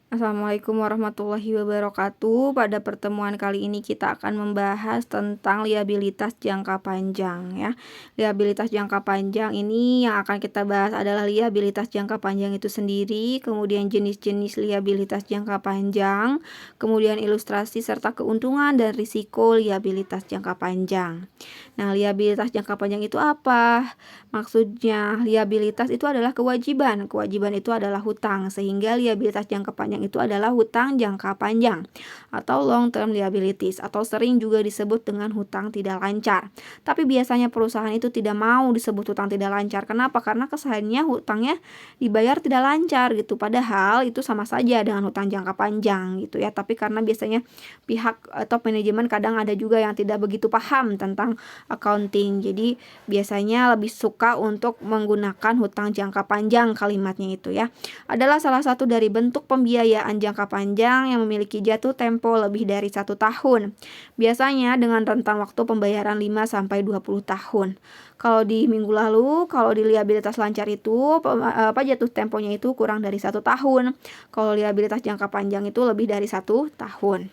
Assalamualaikum warahmatullahi wabarakatuh. Pada pertemuan kali ini kita akan membahas tentang liabilitas jangka panjang ya. Liabilitas jangka panjang ini yang akan kita bahas adalah liabilitas jangka panjang itu sendiri, kemudian jenis-jenis liabilitas jangka panjang, kemudian ilustrasi serta keuntungan dan risiko liabilitas jangka panjang. Nah, liabilitas jangka panjang itu apa? Maksudnya, liabilitas itu adalah kewajiban. Kewajiban itu adalah hutang, sehingga liabilitas jangka panjang itu adalah hutang jangka panjang atau long term liabilities, atau sering juga disebut dengan hutang tidak lancar. Tapi biasanya perusahaan itu tidak mau disebut hutang tidak lancar. Kenapa? Karena kesannya hutangnya dibayar tidak lancar gitu. Padahal itu sama saja dengan hutang jangka panjang gitu ya. Tapi karena biasanya pihak atau manajemen kadang ada juga yang tidak begitu paham tentang accounting. Jadi biasanya lebih suka untuk menggunakan hutang jangka panjang, kalimatnya itu ya. Adalah salah satu dari bentuk pembiayaan jangka panjang yang memiliki jatuh tempo lebih dari 1 tahun. Biasanya dengan rentang waktu pembayaran 5-20 tahun. Kalau di minggu lalu, kalau di liabilitas lancar itu jatuh temponya itu kurang dari 1 tahun. Kalau liabilitas jangka panjang itu lebih dari 1 tahun.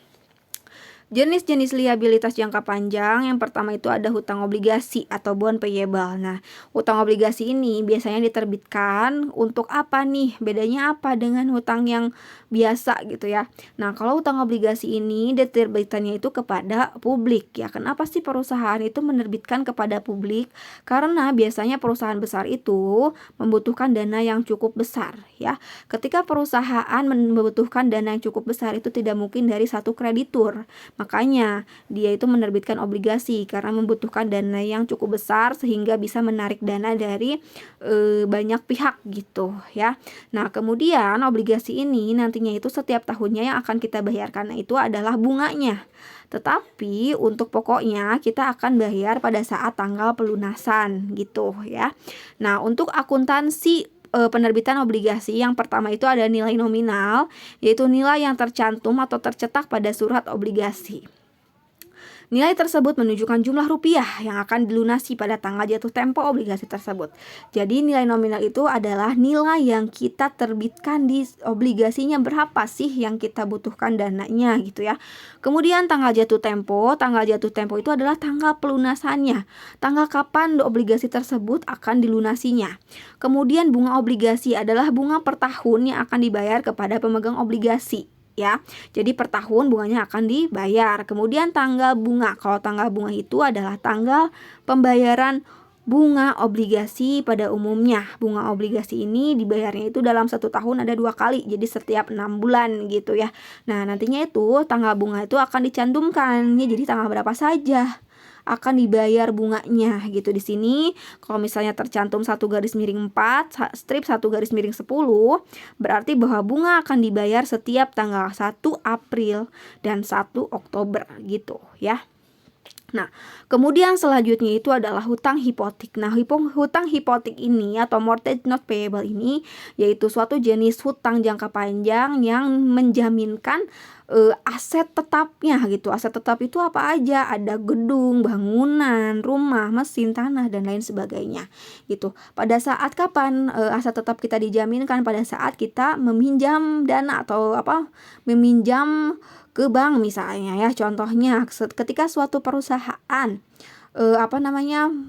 Jenis-jenis liabilitas jangka panjang, yang pertama itu ada hutang obligasi atau bond payable. Nah, hutang obligasi ini biasanya diterbitkan untuk apa nih? Bedanya apa dengan hutang yang biasa gitu ya? Nah, kalau hutang obligasi ini diterbitannya itu kepada publik ya. Kenapa sih perusahaan itu menerbitkan kepada publik? Karena biasanya perusahaan besar itu membutuhkan dana yang cukup besar ya. Ketika perusahaan membutuhkan dana yang cukup besar, itu tidak mungkin dari satu kreditur. Makanya dia itu menerbitkan obligasi karena membutuhkan dana yang cukup besar sehingga bisa menarik dana dari banyak pihak gitu ya. Nah, kemudian obligasi ini nantinya itu setiap tahunnya yang akan kita bayarkan itu adalah bunganya. Tetapi untuk pokoknya kita akan bayar pada saat tanggal pelunasan gitu ya. Nah, untuk akuntansi penerbitan obligasi, yang pertama itu ada nilai nominal, yaitu nilai yang tercantum atau tercetak pada surat obligasi. Nilai tersebut menunjukkan jumlah rupiah yang akan dilunasi pada tanggal jatuh tempo obligasi tersebut. Jadi nilai nominal itu adalah nilai yang kita terbitkan di obligasinya, berapa sih yang kita butuhkan dananya gitu ya. Kemudian tanggal jatuh tempo itu adalah tanggal pelunasannya. Tanggal kapan obligasi tersebut akan dilunasinya. Kemudian bunga obligasi adalah bunga per tahun yang akan dibayar kepada pemegang obligasi ya. Jadi per tahun bunganya akan dibayar. Kemudian tanggal bunga. Kalau tanggal bunga itu adalah tanggal pembayaran bunga obligasi pada umumnya. Bunga obligasi ini dibayarnya itu dalam 1 tahun ada 2 kali. Jadi setiap 6 bulan gitu ya. Nah, nantinya itu tanggal bunga itu akan dicantumkan. Ya, jadi tanggal berapa saja akan dibayar bunganya gitu. Di sini kalau misalnya tercantum 1/4 strip 1/10, berarti bahwa bunga akan dibayar setiap tanggal 1 April dan 1 Oktober gitu ya. Nah, kemudian selanjutnya itu adalah hutang hipotek. Nah, hutang hipotek ini atau mortgage not payable ini yaitu suatu jenis hutang jangka panjang yang menjaminkan aset tetapnya gitu. Aset tetap itu apa aja? Ada gedung, bangunan, rumah, mesin, tanah dan lain sebagainya gitu. Pada saat kapan aset tetap kita dijaminkan? Pada saat kita meminjam dana atau meminjam ke bank misalnya ya. Contohnya ketika suatu perusahaan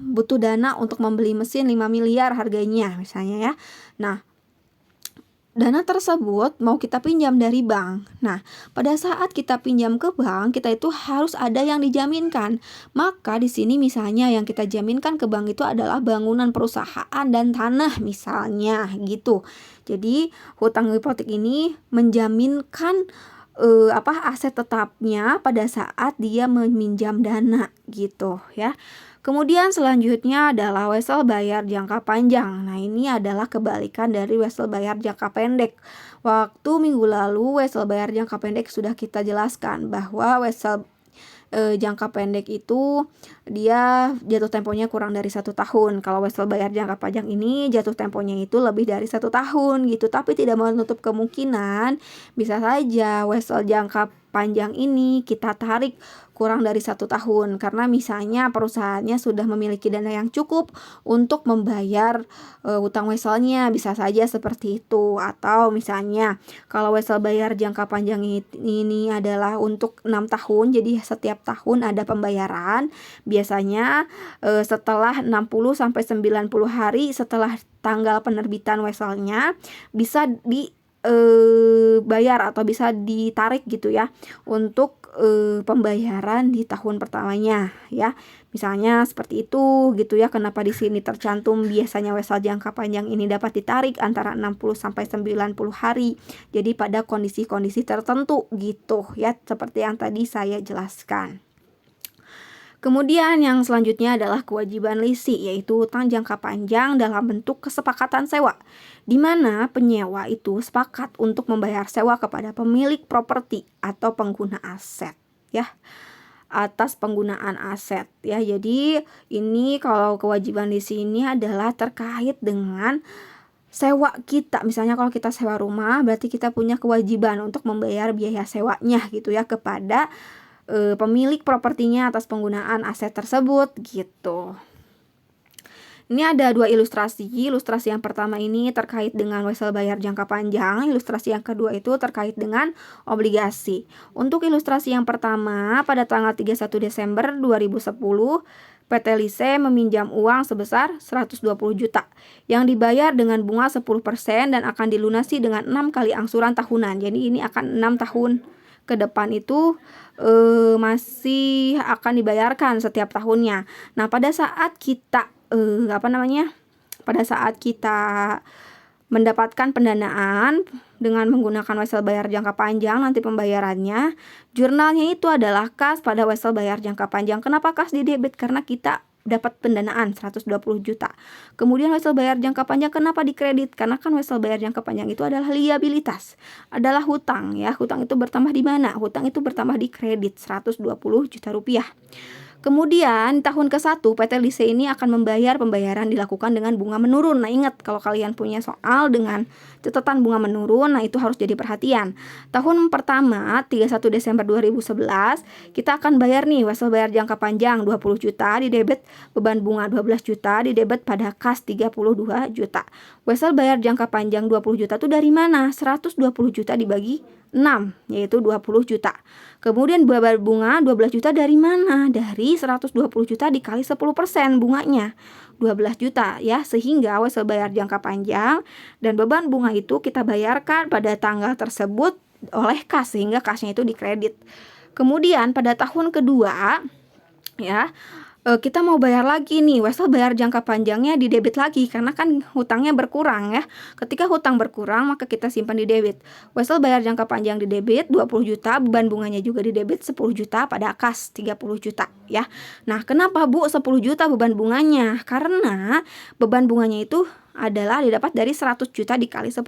butuh dana untuk membeli mesin 5 miliar harganya misalnya ya. Nah, dana tersebut mau kita pinjam dari bank. Nah, pada saat kita pinjam ke bank, kita itu harus ada yang dijaminkan. Maka di sini misalnya yang kita jaminkan ke bank itu adalah bangunan perusahaan dan tanah misalnya gitu. Jadi hutang hipotek ini menjaminkan aset tetapnya pada saat dia meminjam dana gitu ya. Kemudian selanjutnya adalah wesel bayar jangka panjang. Nah, ini adalah kebalikan dari wesel bayar jangka pendek. Waktu minggu lalu wesel bayar jangka pendek sudah kita jelaskan bahwa wesel jangka pendek itu dia jatuh temponya kurang dari 1 tahun. Kalau wesel bayar jangka panjang ini jatuh temponya itu lebih dari 1 tahun gitu. Tapi tidak menutup kemungkinan bisa saja wesel jangka panjang ini kita tarik kurang dari 1 tahun, karena misalnya perusahaannya sudah memiliki dana yang cukup untuk membayar utang weselnya, bisa saja seperti itu. Atau misalnya kalau wesel bayar jangka panjang ini adalah untuk 6 tahun, jadi setiap tahun ada pembayaran, biasanya setelah 60 sampai 90 hari setelah tanggal penerbitan weselnya bisa bayar atau bisa ditarik gitu ya untuk pembayaran di tahun pertamanya ya. Misalnya seperti itu gitu ya. Kenapa di sini tercantum biasanya wesel jangka panjang ini dapat ditarik antara 60 sampai 90 hari. Jadi pada kondisi-kondisi tertentu gitu ya, seperti yang tadi saya jelaskan. Kemudian yang selanjutnya adalah kewajiban lisi, yaitu utang jangka panjang dalam bentuk kesepakatan sewa, di mana penyewa itu sepakat untuk membayar sewa kepada pemilik properti atau pengguna aset ya, atas penggunaan aset ya. Jadi ini kalau kewajiban lisi ini adalah terkait dengan sewa kita. Misalnya kalau kita sewa rumah, berarti kita punya kewajiban untuk membayar biaya sewanya gitu ya kepada pemilik propertinya atas penggunaan aset tersebut gitu. Ini ada 2 ilustrasi. Ilustrasi yang pertama ini terkait dengan wesel bayar jangka panjang. Ilustrasi yang kedua itu terkait dengan obligasi. Untuk ilustrasi yang pertama, pada tanggal 31 Desember 2010, PT Lise meminjam uang sebesar 120 juta yang dibayar dengan bunga 10% dan akan dilunasi dengan 6 kali angsuran tahunan. Jadi ini akan 6 tahun ke depan itu masih akan dibayarkan setiap tahunnya. Nah, pada saat kita pada saat kita mendapatkan pendanaan dengan menggunakan wesel bayar jangka panjang, nanti pembayarannya jurnalnya itu adalah kas pada wesel bayar jangka panjang. Kenapa kas di debit? Karena kita dapat pendanaan 120 juta. Kemudian wesel bayar jangka panjang kenapa dikredit? Karena kan wesel bayar jangka panjang itu adalah liabilitas, adalah hutang ya. Hutang itu bertambah di mana? Hutang itu bertambah di kredit 120 juta rupiah. Kemudian tahun ke-1 PT Lise ini akan pembayaran dilakukan dengan bunga menurun. Nah, ingat kalau kalian punya soal dengan catatan bunga menurun, nah itu harus jadi perhatian. Tahun pertama 31 Desember 2011 kita akan bayar nih wesel bayar jangka panjang 20 juta di debit beban bunga 12 juta di debit pada kas 32 juta. Wesel bayar jangka panjang 20 juta itu dari mana? 120 juta dibagi 6 yaitu 20 juta. Kemudian beban bunga 12 juta dari mana? Dari 120 juta dikali 10% bunganya 12 juta ya, sehingga wesel bayar jangka panjang dan beban bunga itu kita bayarkan pada tanggal tersebut oleh kas sehingga kasnya itu dikredit. Kemudian pada tahun kedua ya kita mau bayar lagi nih, wesel bayar jangka panjangnya di debit lagi karena kan hutangnya berkurang ya. Ketika hutang berkurang maka kita simpan di debit. Wesel bayar jangka panjang di debit 20 juta, beban bunganya juga di debit 10 juta pada kas 30 juta ya. Nah, kenapa Bu 10 juta beban bunganya? Karena beban bunganya itu adalah didapat dari 100 juta dikali 10%.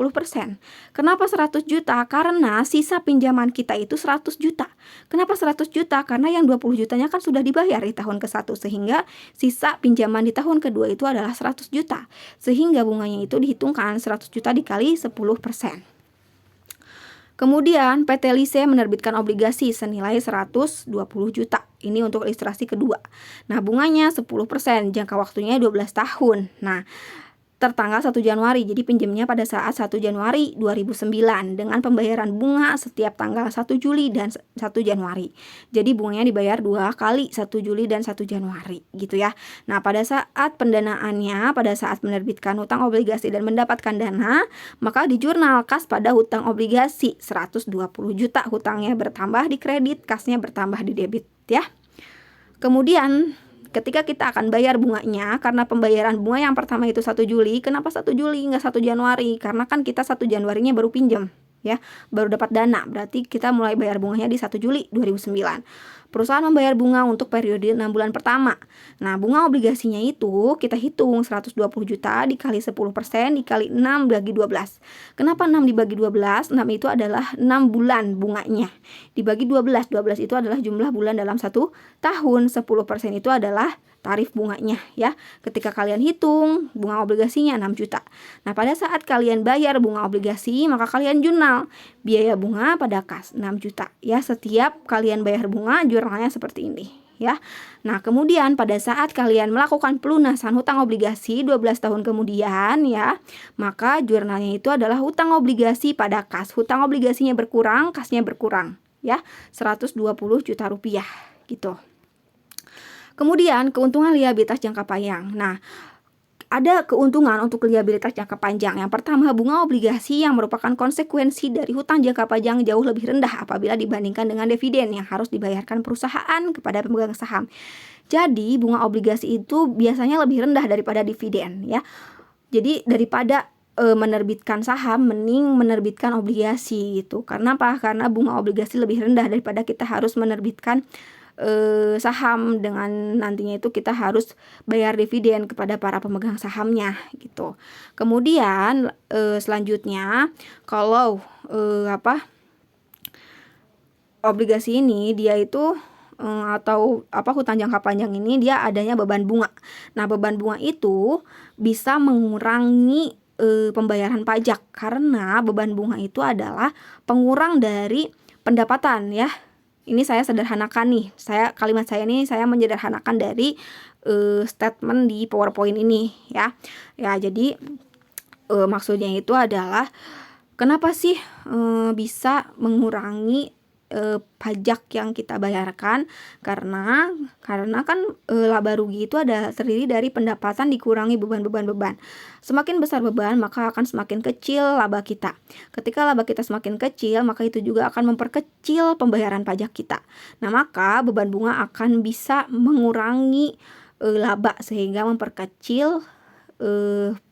Kenapa 100 juta? Karena sisa pinjaman kita itu 100 juta. Kenapa 100 juta? Karena yang 20 jutanya kan sudah dibayar di tahun ke-1, sehingga sisa pinjaman di tahun kedua itu adalah 100 juta. Sehingga bunganya itu dihitungkan 100 juta dikali 10%. Kemudian PT Lise menerbitkan obligasi senilai 120 juta. Ini untuk ilustrasi kedua. Nah, bunganya 10%, jangka waktunya 12 tahun. Nah, tertanggal 1 Januari, jadi pinjamnya pada saat 1 Januari 2009 dengan pembayaran bunga setiap tanggal 1 Juli dan 1 Januari. Jadi bunganya dibayar 2 kali, 1 Juli dan 1 Januari gitu ya. Nah, pada saat pendanaannya, pada saat menerbitkan hutang obligasi dan mendapatkan dana, maka di jurnal kas pada hutang obligasi 120 juta, hutangnya bertambah di kredit, kasnya bertambah di debit ya. Kemudian ketika kita akan bayar bunganya, karena pembayaran bunga yang pertama itu 1 Juli, kenapa 1 Juli nggak 1 Januari? Karena kan kita 1 Januarinya baru pinjam ya, baru dapat dana, berarti kita mulai bayar bunganya di 1 Juli 2009. Perusahaan membayar bunga untuk periode 6 bulan pertama. Nah, bunga obligasinya itu kita hitung 120 juta dikali 10% dikali 6 bagi 12. Kenapa 6 dibagi 12? 6 itu adalah 6 bulan bunganya. Dibagi 12, 12 itu adalah jumlah bulan dalam 1 tahun, 10% itu adalah tarif bunganya ya. Ketika kalian hitung bunga obligasinya 6 juta. Nah, pada saat kalian bayar bunga obligasi, maka kalian jurnal biaya bunga pada kas 6 juta ya. Setiap kalian bayar bunga, jurnalnya seperti ini ya. Nah, kemudian pada saat kalian melakukan pelunasan hutang obligasi 12 tahun kemudian ya, maka jurnalnya itu adalah hutang obligasi pada kas. Hutang obligasinya berkurang, kasnya berkurang ya, 120 juta rupiah gitu. Kemudian keuntungan liabilitas jangka panjang. Nah, ada keuntungan untuk liabilitas jangka panjang. Yang pertama, bunga obligasi yang merupakan konsekuensi dari hutang jangka panjang jauh lebih rendah apabila dibandingkan dengan dividen yang harus dibayarkan perusahaan kepada pemegang saham. Jadi, bunga obligasi itu biasanya lebih rendah daripada dividen ya. Jadi, daripada menerbitkan saham, mending menerbitkan obligasi gitu. Karena apa? Karena bunga obligasi lebih rendah daripada kita harus menerbitkan saham, dengan nantinya itu kita harus bayar dividen kepada para pemegang sahamnya gitu. Kemudian selanjutnya, kalau obligasi ini dia itu atau hutang jangka panjang ini dia adanya beban bunga. Nah, beban bunga itu bisa mengurangi pembayaran pajak karena beban bunga itu adalah pengurang dari pendapatan ya. Ini saya sederhanakan nih. Kalimat saya ini saya menyederhanakan dari statement di PowerPoint ini ya. Ya, jadi maksudnya itu adalah kenapa sih bisa mengurangi pajak yang kita bayarkan? Karena kan laba rugi itu terdiri dari pendapatan dikurangi beban. Semakin besar beban, maka akan semakin kecil laba kita. Ketika laba kita semakin kecil, maka itu juga akan memperkecil pembayaran pajak kita. Nah, maka beban bunga akan bisa mengurangi laba sehingga memperkecil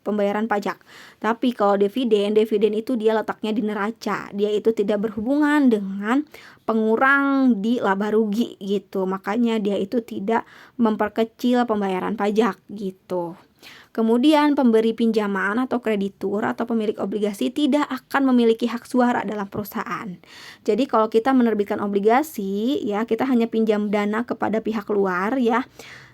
pembayaran pajak. Tapi kalau dividen itu dia letaknya di neraca. Dia itu tidak berhubungan dengan pengurang di laba rugi gitu. Makanya dia itu tidak memperkecil pembayaran pajak gitu. Kemudian pemberi pinjaman atau kreditur atau pemilik obligasi tidak akan memiliki hak suara dalam perusahaan. Jadi kalau kita menerbitkan obligasi ya, kita hanya pinjam dana kepada pihak luar ya.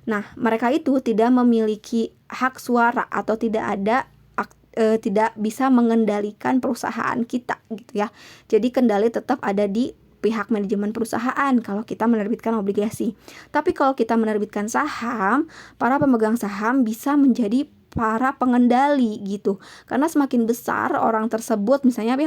Nah, mereka itu tidak memiliki hak suara atau tidak bisa mengendalikan perusahaan kita gitu ya. Jadi kendali tetap ada di pihak manajemen perusahaan kalau kita menerbitkan obligasi. Tapi kalau kita menerbitkan saham, para pemegang saham bisa menjadi para pengendali gitu. Karena semakin besar orang tersebut, misalnya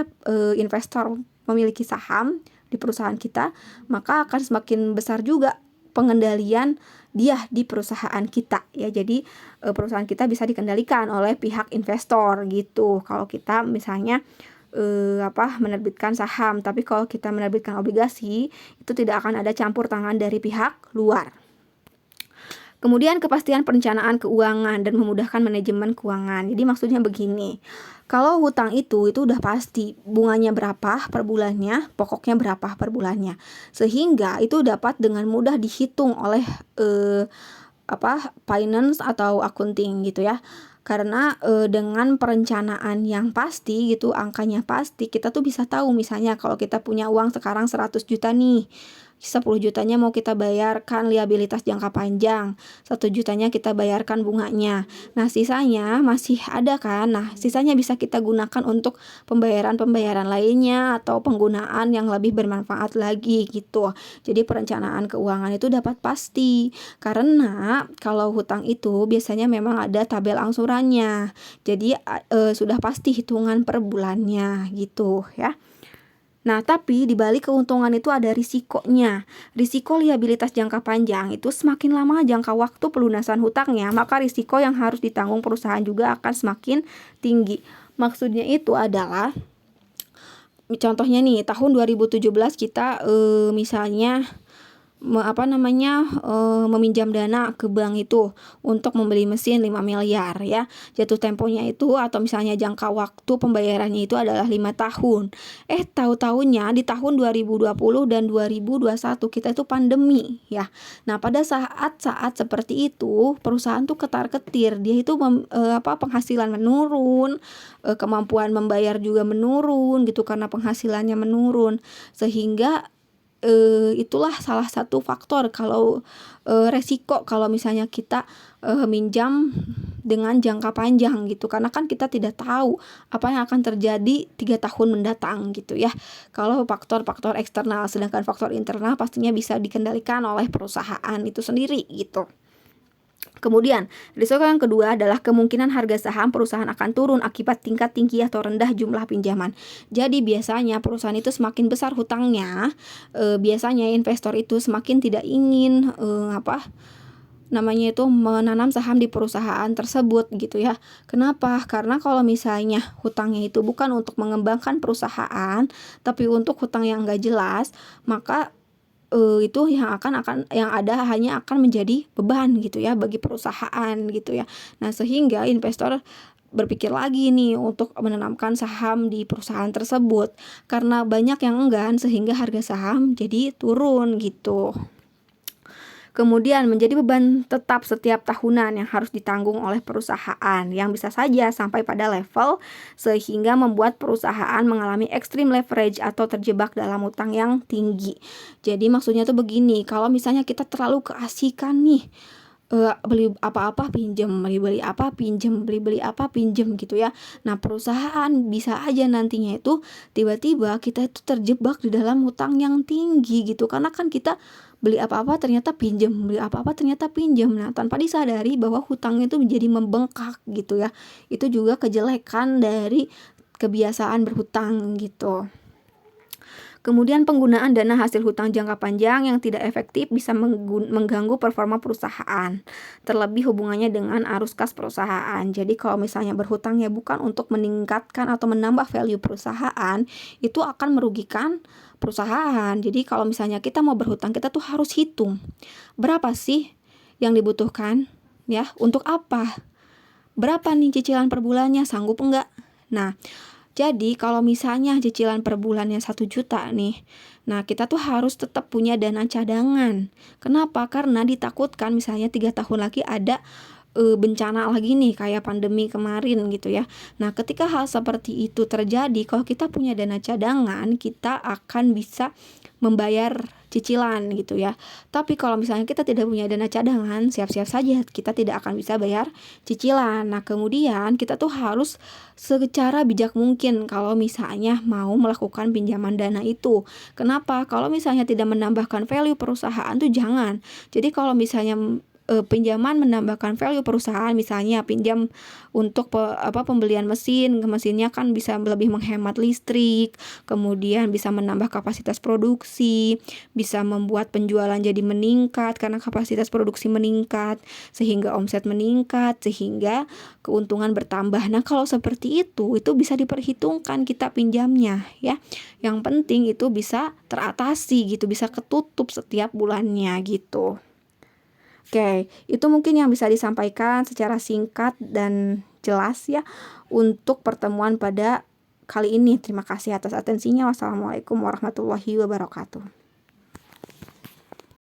investor memiliki saham di perusahaan kita, maka akan semakin besar juga pengendalian dia di perusahaan kita ya. Jadi perusahaan kita bisa dikendalikan oleh pihak investor gitu kalau kita misalnya menerbitkan saham. Tapi kalau kita menerbitkan obligasi itu tidak akan ada campur tangan dari pihak luar. Kemudian kepastian perencanaan keuangan dan memudahkan manajemen keuangan. Jadi maksudnya begini, kalau hutang itu udah pasti bunganya berapa per bulannya, pokoknya berapa per bulannya, sehingga itu dapat dengan mudah dihitung oleh finance atau accounting gitu ya. Karena dengan perencanaan yang pasti gitu, angkanya pasti, kita tuh bisa tahu misalnya kalau kita punya uang sekarang 100 juta nih, 10 jutanya mau kita bayarkan liabilitas jangka panjang, 1 jutanya kita bayarkan bunganya. Nah, sisanya masih ada kan. Nah, sisanya bisa kita gunakan untuk pembayaran lainnya atau penggunaan yang lebih bermanfaat lagi gitu. Jadi perencanaan keuangan itu dapat pasti. Karena kalau hutang itu biasanya memang ada tabel angsurannya. Jadi sudah pasti hitungan per bulannya gitu ya. Nah, tapi di balik keuntungan itu ada risikonya. Risiko liabilitas jangka panjang itu semakin lama jangka waktu pelunasan hutangnya, maka risiko yang harus ditanggung perusahaan juga akan semakin tinggi. Maksudnya itu adalah, contohnya nih, tahun 2017 kita misalnya meminjam dana ke bank itu untuk membeli mesin 5 miliar ya. Jatuh temponya itu atau misalnya jangka waktu pembayarannya itu adalah 5 tahun. Tahu-tahunya di tahun 2020 dan 2021 kita itu pandemi ya. Nah, pada saat seperti itu perusahaan tuh ketar-ketir, dia itu penghasilan menurun, kemampuan membayar juga menurun gitu karena penghasilannya menurun, sehingga itulah salah satu faktor kalau resiko kalau misalnya kita minjam dengan jangka panjang gitu, karena kan kita tidak tahu apa yang akan terjadi 3 tahun mendatang gitu ya. Kalau faktor-faktor eksternal, sedangkan faktor internal pastinya bisa dikendalikan oleh perusahaan itu sendiri gitu. Kemudian, risiko yang kedua adalah kemungkinan harga saham perusahaan akan turun akibat tingkat tinggi atau rendah jumlah pinjaman. Jadi biasanya perusahaan itu semakin besar hutangnya, biasanya investor itu semakin tidak ingin menanam saham di perusahaan tersebut gitu ya. Kenapa? Karena kalau misalnya hutangnya itu bukan untuk mengembangkan perusahaan, tapi untuk hutang yang nggak jelas, maka itu yang ada hanya akan menjadi beban gitu ya bagi perusahaan gitu ya. Nah, sehingga investor berpikir lagi nih untuk menanamkan saham di perusahaan tersebut, karena banyak yang enggan sehingga harga saham jadi turun gitu. Kemudian menjadi beban tetap setiap tahunan yang harus ditanggung oleh perusahaan, yang bisa saja sampai pada level sehingga membuat perusahaan mengalami extreme leverage atau terjebak dalam utang yang tinggi. Jadi maksudnya tuh begini, kalau misalnya kita terlalu keasikan nih, beli apa-apa pinjem, beli apa pinjem, beli apa pinjem gitu ya. Nah, perusahaan bisa aja nantinya itu tiba-tiba kita itu terjebak di dalam hutang yang tinggi gitu, karena kan kita beli apa-apa ternyata pinjem, beli apa-apa ternyata pinjem. Nah, tanpa disadari bahwa hutangnya itu menjadi membengkak gitu ya. Itu juga kejelekan dari kebiasaan berhutang gitu. Kemudian penggunaan dana hasil hutang jangka panjang yang tidak efektif bisa mengganggu performa perusahaan, terlebih hubungannya dengan arus kas perusahaan. Jadi kalau misalnya berhutangnya bukan untuk meningkatkan atau menambah value perusahaan, itu akan merugikan perusahaan. Jadi kalau misalnya kita mau berhutang, kita tuh harus hitung berapa sih yang dibutuhkan ya, untuk apa, berapa nih cicilan per bulannya, sanggup enggak. Nah, jadi kalau misalnya cicilan per bulannya 1 juta nih, nah kita tuh harus tetap punya dana cadangan. Kenapa? Karena ditakutkan misalnya 3 tahun lagi ada bencana lagi nih kayak pandemi kemarin gitu ya. Nah, ketika hal seperti itu terjadi, kalau kita punya dana cadangan, kita akan bisa membayar cicilan gitu ya. Tapi kalau misalnya kita tidak punya dana cadangan, siap-siap saja kita tidak akan bisa bayar cicilan. Nah, kemudian kita tuh harus secara bijak mungkin kalau misalnya mau melakukan pinjaman dana itu. Kenapa? Kalau misalnya tidak menambahkan value perusahaan tuh jangan. Jadi kalau misalnya pinjaman menambahkan value perusahaan, misalnya pinjam untuk pembelian mesinnya kan bisa lebih menghemat listrik, kemudian bisa menambah kapasitas produksi, bisa membuat penjualan jadi meningkat karena kapasitas produksi meningkat, sehingga omset meningkat, sehingga keuntungan bertambah. Nah, kalau seperti itu bisa diperhitungkan kita pinjamnya ya. Yang penting itu bisa teratasi gitu, bisa ketutup setiap bulannya gitu. Oke, itu mungkin yang bisa disampaikan secara singkat dan jelas ya untuk pertemuan pada kali ini. Terima kasih atas atensinya. Wassalamualaikum warahmatullahi wabarakatuh.